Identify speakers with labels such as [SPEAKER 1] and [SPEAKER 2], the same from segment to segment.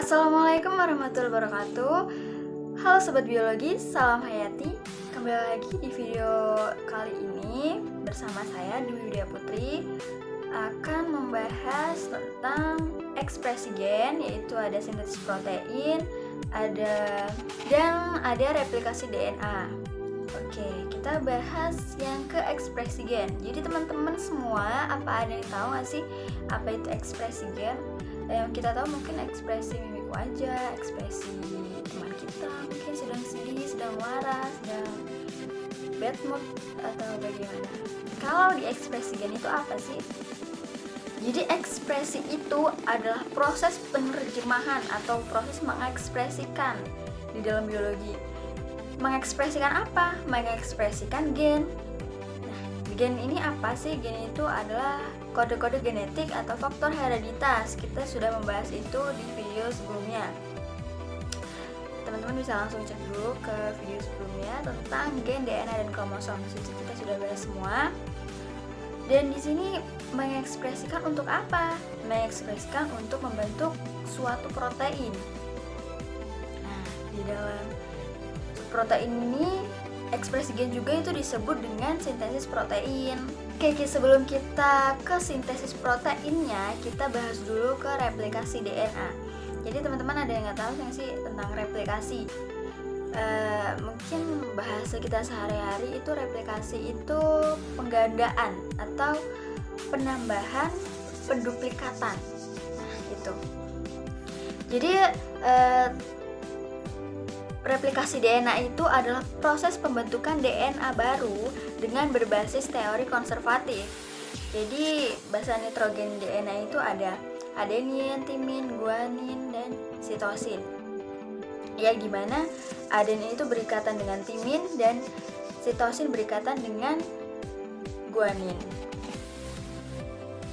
[SPEAKER 1] Assalamualaikum warahmatullahi wabarakatuh. Halo Sobat Biologi, salam hayati. Kembali lagi di video kali ini bersama saya Dwi Widya Putri akan membahas tentang ekspresi gen, yaitu ada sintesis protein, ada replikasi DNA. Oke, kita bahas yang ke ekspresi gen. Jadi teman-teman semua, apa ada yang tahu nggak sih apa itu ekspresi gen? Yang kita tahu mungkin ekspresi mimik wajah, ekspresi teman kita mungkin sedang sedih, sedang marah, sedang bad mood atau bagaimana. Kalau di ekspresi gen itu apa sih? Jadi ekspresi itu adalah proses penerjemahan atau proses mengekspresikan di dalam biologi. Mengekspresikan apa? Mengekspresikan gen. Nah, gen ini apa sih? Gen itu adalah kode-kode genetik atau faktor hereditas. Kita sudah membahas itu di video sebelumnya. Teman-teman bisa langsung cek dulu ke video sebelumnya tentang gen, DNA, dan kromosom. Kita sudah bahas semua. Dan di sini mengekspresikan untuk apa? Mengekspresikan untuk membentuk suatu protein. Nah, di dalam protein ini ekspresi gen juga itu disebut dengan sintesis protein. Oke, sebelum kita ke sintesis proteinnya, kita bahas dulu ke replikasi DNA. Jadi teman-teman ada yang nggak tahu nggak sih tentang replikasi? Mungkin bahasa kita sehari-hari itu replikasi itu penggandaan atau penambahan, penduplikatan. Nah, itu. Jadi replikasi DNA itu adalah proses pembentukan DNA baru dengan berbasis teori konservatif. Jadi basa nitrogen DNA itu ada adenin, timin, guanin, dan sitosin. Ya, gimana adenin itu berikatan dengan timin dan sitosin berikatan dengan guanin.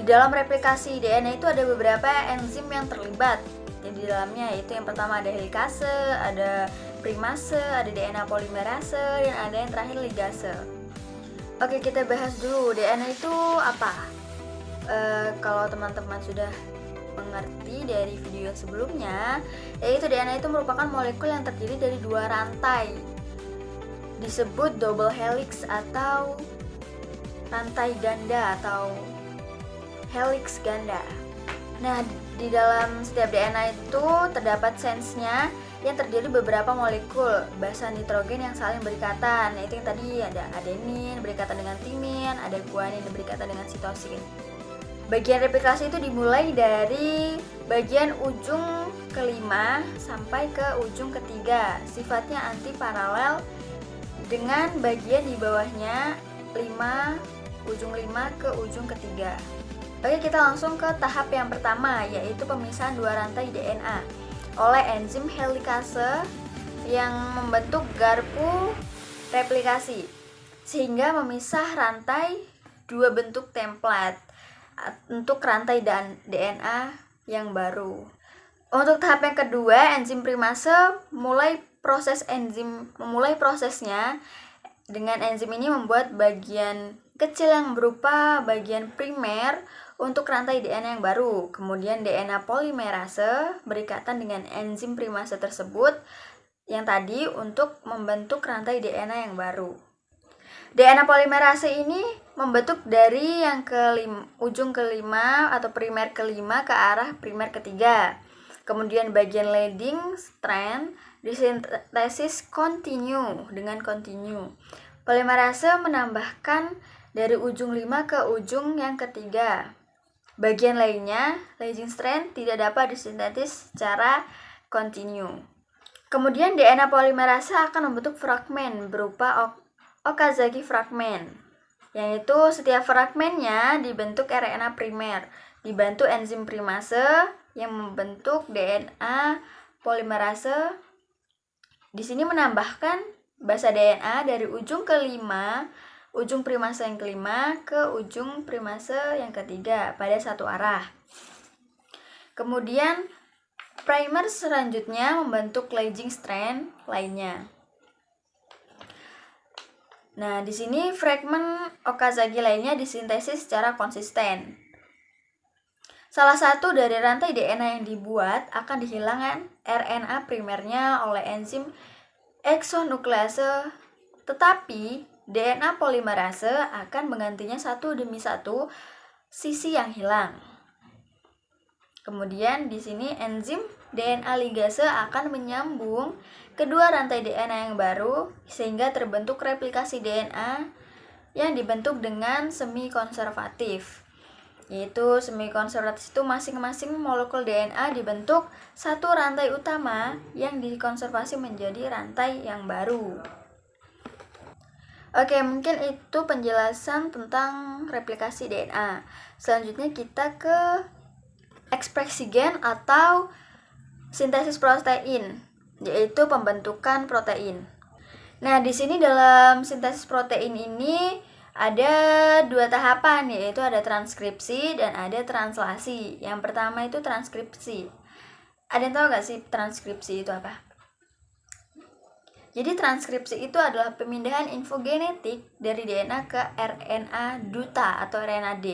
[SPEAKER 1] Di dalam replikasi DNA itu ada beberapa enzim yang terlibat. Di dalamnya yaitu yang pertama ada helikase, ada primase, ada DNA polimerase, dan ada yang terakhir ligase. Oke, kita bahas dulu DNA itu apa. Kalau teman-teman sudah mengerti dari video sebelumnya, yaitu DNA itu merupakan molekul yang terdiri dari dua rantai, disebut double helix atau rantai ganda atau helix ganda. Nah, di dalam setiap DNA itu terdapat sensenya yang terdiri beberapa molekul basa nitrogen yang saling berikatan. Nah, itu yang tadi ada adenin berikatan dengan timin, ada guanin berikatan dengan sitosin. Bagian replikasi itu dimulai dari bagian ujung kelima sampai ke ujung ketiga. Sifatnya antiparalel dengan bagian di bawahnya ujung 5 ke ujung ketiga. Oke, kita langsung ke tahap yang pertama, yaitu pemisahan dua rantai DNA oleh enzim helikase yang membentuk garpu replikasi, sehingga memisah rantai dua bentuk template untuk rantai dan DNA yang baru. Untuk tahap yang kedua, enzim primase memulai prosesnya dengan enzim ini membuat bagian kecil yang berupa bagian primer untuk rantai DNA yang baru. Kemudian DNA polimerase berikatan dengan enzim primase tersebut yang tadi untuk membentuk rantai DNA yang baru. DNA polimerase ini membentuk dari yang ujung kelima atau primer kelima ke arah primer ketiga. Kemudian bagian leading strand disintesis kontinu dengan kontinu. Polimerase menambahkan dari ujung 5 ke ujung yang ketiga. Bagian lainnya, leading strand, tidak dapat disintetis secara kontinu. Kemudian DNA polimerase akan membentuk fragmen berupa Okazaki fragmen, yaitu setiap fragmennya dibentuk RNA primer, dibantu enzim primase yang membentuk DNA polimerase. Di sini menambahkan basa DNA dari ujung kelima, ujung primase yang kelima ke ujung primase yang ketiga pada satu arah. Kemudian primer selanjutnya membentuk leading strand lainnya. Nah, di sini fragmen Okazaki lainnya disintesis secara konsisten. Salah satu dari rantai DNA yang dibuat akan dihilangkan RNA primernya oleh enzim eksonuklease, tetapi DNA polimerase akan menggantinya satu demi satu sisi yang hilang. Kemudian di sini enzim DNA ligase akan menyambung kedua rantai DNA yang baru sehingga terbentuk replikasi DNA yang dibentuk dengan semi konservatif. Yaitu semi konservatif itu masing-masing molekul DNA dibentuk satu rantai utama yang dikonservasi menjadi rantai yang baru. Oke, mungkin itu penjelasan tentang replikasi DNA. Selanjutnya kita ke ekspresi gen atau sintesis protein, yaitu pembentukan protein. Nah, di sini dalam sintesis protein ini ada dua tahapan, yaitu ada transkripsi dan ada translasi. Yang pertama itu transkripsi. Ada yang tahu nggak sih transkripsi itu apa? Jadi transkripsi itu adalah pemindahan info genetik dari DNA ke RNA duta atau RNA-D.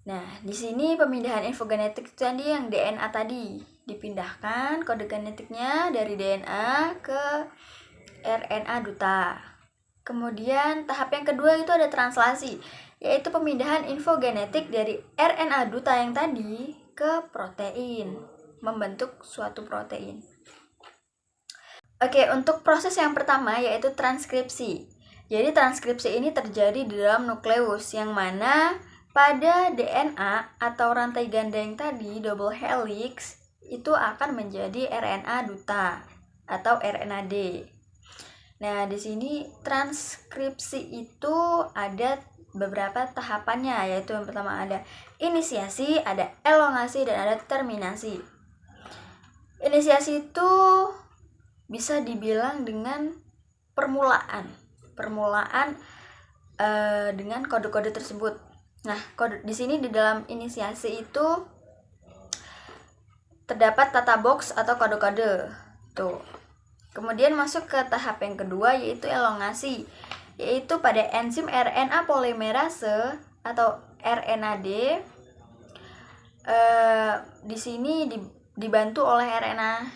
[SPEAKER 1] Nah, di sini pemindahan info genetik tadi yang DNA tadi dipindahkan kode genetiknya dari DNA ke RNA duta. Kemudian tahap yang kedua itu ada translasi, yaitu pemindahan info genetik dari RNA duta yang tadi ke protein, membentuk suatu protein. Oke, untuk proses yang pertama yaitu transkripsi. Jadi transkripsi ini terjadi di dalam nukleus, yang mana pada DNA atau rantai ganda yang tadi double helix itu akan menjadi RNA duta atau RNA-D. Nah, di sini transkripsi itu ada beberapa tahapannya, yaitu yang pertama ada inisiasi, ada elongasi, dan ada terminasi. Inisiasi itu bisa dibilang dengan permulaan dengan kode-kode tersebut. Nah, di sini di dalam inisiasi itu terdapat tata box atau kode-kode. Tuh. Kemudian masuk ke tahap yang kedua yaitu elongasi, yaitu pada enzim RNA polimerase atau RNA-D. Di sini dibantu oleh RNA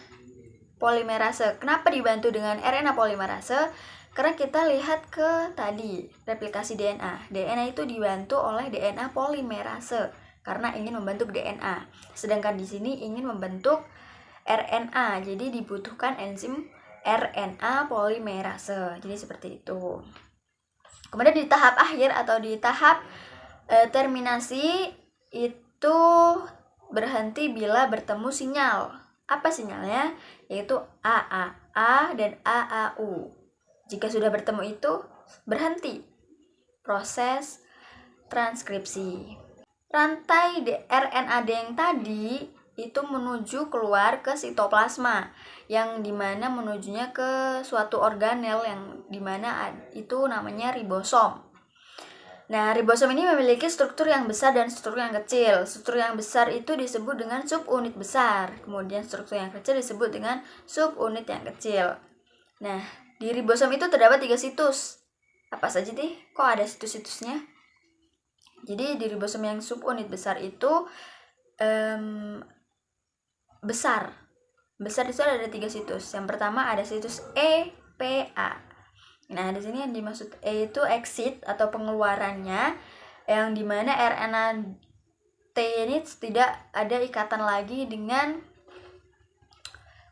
[SPEAKER 1] polimerase. Kenapa dibantu dengan RNA polimerase? Karena kita lihat ke tadi replikasi DNA. DNA itu dibantu oleh DNA polimerase karena ingin membentuk DNA. Sedangkan di sini ingin membentuk RNA. Jadi dibutuhkan enzim RNA polimerase. Jadi seperti itu. Kemudian di tahap akhir atau di tahap terminasi itu berhenti bila bertemu sinyal. Apa sinyalnya? Yaitu AAA dan AAU. Jika sudah bertemu itu, berhenti proses transkripsi. Rantai RNA-D yang tadi itu menuju keluar ke sitoplasma, yang dimana menujunya ke suatu organel yang dimana itu namanya ribosom. Nah, ribosom ini memiliki struktur yang besar dan struktur yang kecil. Struktur yang besar itu disebut dengan subunit besar, kemudian struktur yang kecil disebut dengan subunit yang kecil. Nah, di ribosom itu terdapat 3 situs. Apa saja sih? Kok ada situs-situsnya? Jadi di ribosom yang subunit besar itu besar itu ada 3 situs. Yang pertama ada situs EPA. Nah, di sini yang dimaksud E itu exit atau pengeluarannya, yang dimana RNA T ini tidak ada ikatan lagi dengan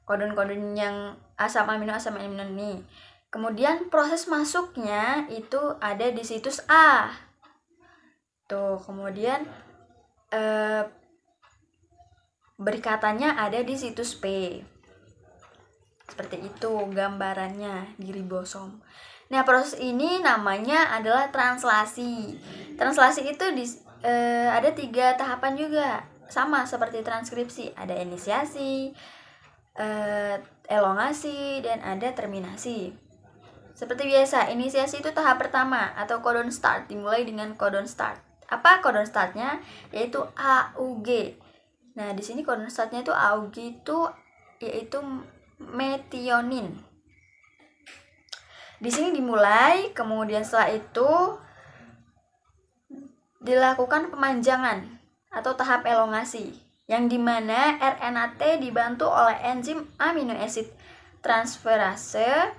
[SPEAKER 1] kodon-kodon yang asam amino ini. Kemudian proses masuknya itu ada di situs A. Tuh, kemudian berikatannya ada di situs P. Seperti itu gambarannya di ribosom. Nah, proses ini namanya adalah translasi. Translasi itu ada 3 tahapan juga, sama seperti transkripsi. Ada inisiasi, elongasi, dan ada terminasi. Seperti biasa, inisiasi itu tahap pertama atau codon start, dimulai dengan codon start. Apa codon startnya? Yaitu AUG. Nah, di sini codon startnya itu AUG itu yaitu metionin. Di sini dimulai, kemudian setelah itu dilakukan pemanjangan. atau tahap elongasi, yang dimana RNA-T dibantu oleh enzim amino acid transferase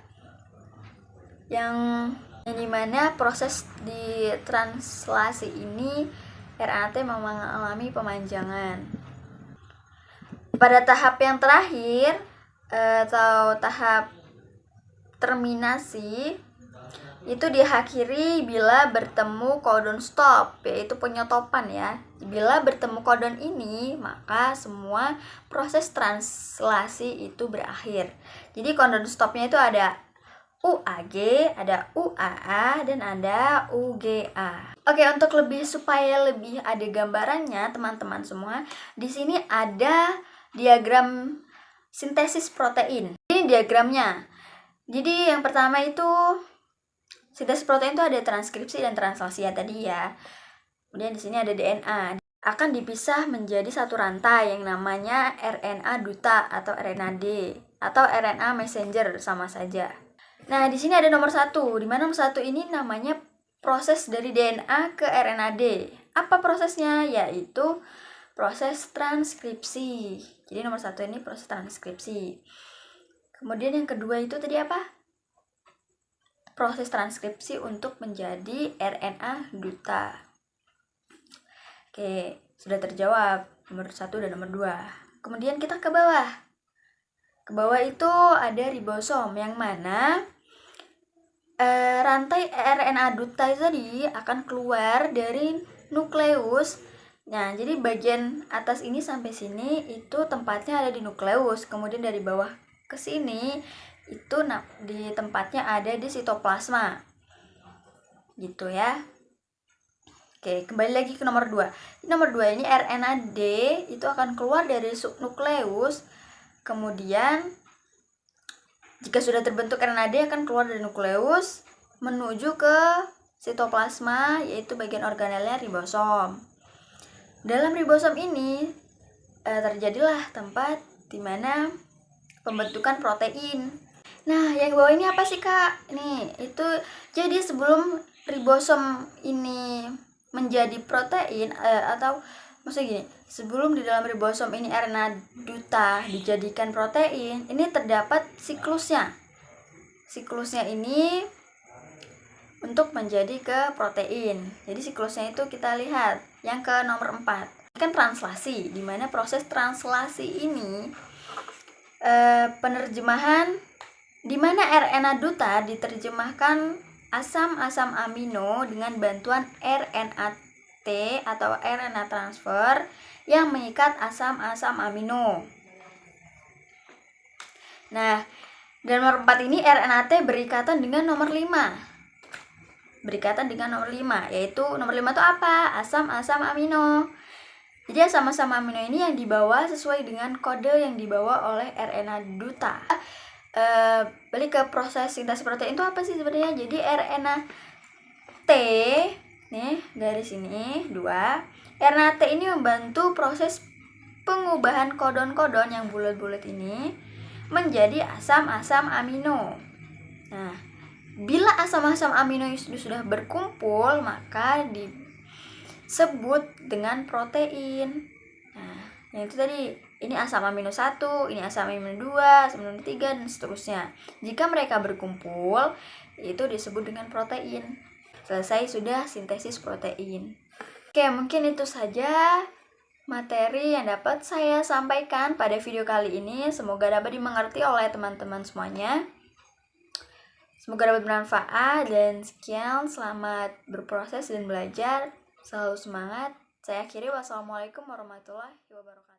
[SPEAKER 1] yang dimana proses di translasi ini RNA-T mengalami pemanjangan. Pada tahap yang terakhir atau tahap terminasi itu diakhiri bila bertemu codon stop, yaitu penyetopan ya. Bila bertemu codon ini, maka semua proses translasi itu berakhir. Jadi codon stopnya itu ada UAG, ada UAA, dan ada UGA. Oke, untuk supaya lebih ada gambarannya teman-teman semua, di sini ada diagram sintesis protein. Ini diagramnya. Jadi yang pertama itu sintesis protein itu ada transkripsi dan translasi ya tadi ya. Kemudian di sini ada DNA. Akan dipisah menjadi satu rantai yang namanya RNA duta atau RNA-D atau RNA messenger, sama saja. Nah, di sini ada nomor 1, di mana nomor 1 ini namanya proses dari DNA ke RNA-D. Apa prosesnya? Yaitu proses transkripsi. Jadi nomor 1 ini proses transkripsi. Kemudian yang kedua itu tadi apa? Proses transkripsi untuk menjadi RNA duta. Oke, sudah terjawab nomor 1 dan nomor 2. Kemudian kita ke bawah. Ke bawah itu ada ribosom, yang mana rantai RNA duta itu tadi akan keluar dari nukleus. Nah, jadi bagian atas ini sampai sini itu tempatnya ada di nukleus. Kemudian dari bawah ke sini itu di tempatnya ada di sitoplasma. Gitu ya. Oke, kembali lagi ke nomor 2. Nomor 2 ini RNA-D itu akan keluar dari subnukleus. Kemudian jika sudah terbentuk RNA-D akan keluar dari nukleus menuju ke sitoplasma, yaitu bagian organelnya ribosom. Dalam ribosom ini terjadilah tempat di mana pembentukan protein. Nah, yang bawah ini apa sih, Kak? Nih, itu jadi sebelum ribosom ini menjadi protein atau maksudnya gini, sebelum di dalam ribosom ini RNA duta dijadikan protein, ini terdapat siklusnya. Siklusnya ini untuk menjadi ke protein. Jadi siklusnya itu kita lihat yang ke nomor 4. Ini kan translasi, di mana proses translasi ini penerjemahan di mana RNA duta diterjemahkan asam-asam amino dengan bantuan RNA-T atau RNA transfer yang mengikat asam-asam amino. Nah, dan nomor 4 ini RNA-T berikatan dengan nomor 5. Berikatan dengan nomor 5, yaitu nomor 5 itu apa? Asam-asam amino. Jadi asam-asam amino ini yang dibawa sesuai dengan kode yang dibawa oleh RNA duta. Balik ke proses sintesis protein itu apa sih sebenarnya? Jadi RNA-T nih garis ini 2. RNA-T ini membantu proses pengubahan kodon-kodon yang bulat-bulat ini menjadi asam-asam amino. Nah, bila asam-asam amino itu sudah berkumpul, maka disebut dengan protein. Nah, yang itu tadi, ini asam amino 1, ini asam amino 2, asam amino 3, dan seterusnya. Jika mereka berkumpul, itu disebut dengan protein. Selesai sudah sintesis protein. Oke, mungkin itu saja materi yang dapat saya sampaikan pada video kali ini. Semoga dapat dimengerti oleh teman-teman semuanya. Semoga dapat bermanfaat, dan sekian, selamat berproses dan belajar. Selalu semangat. Saya akhiri, wassalamualaikum warahmatullahi wabarakatuh.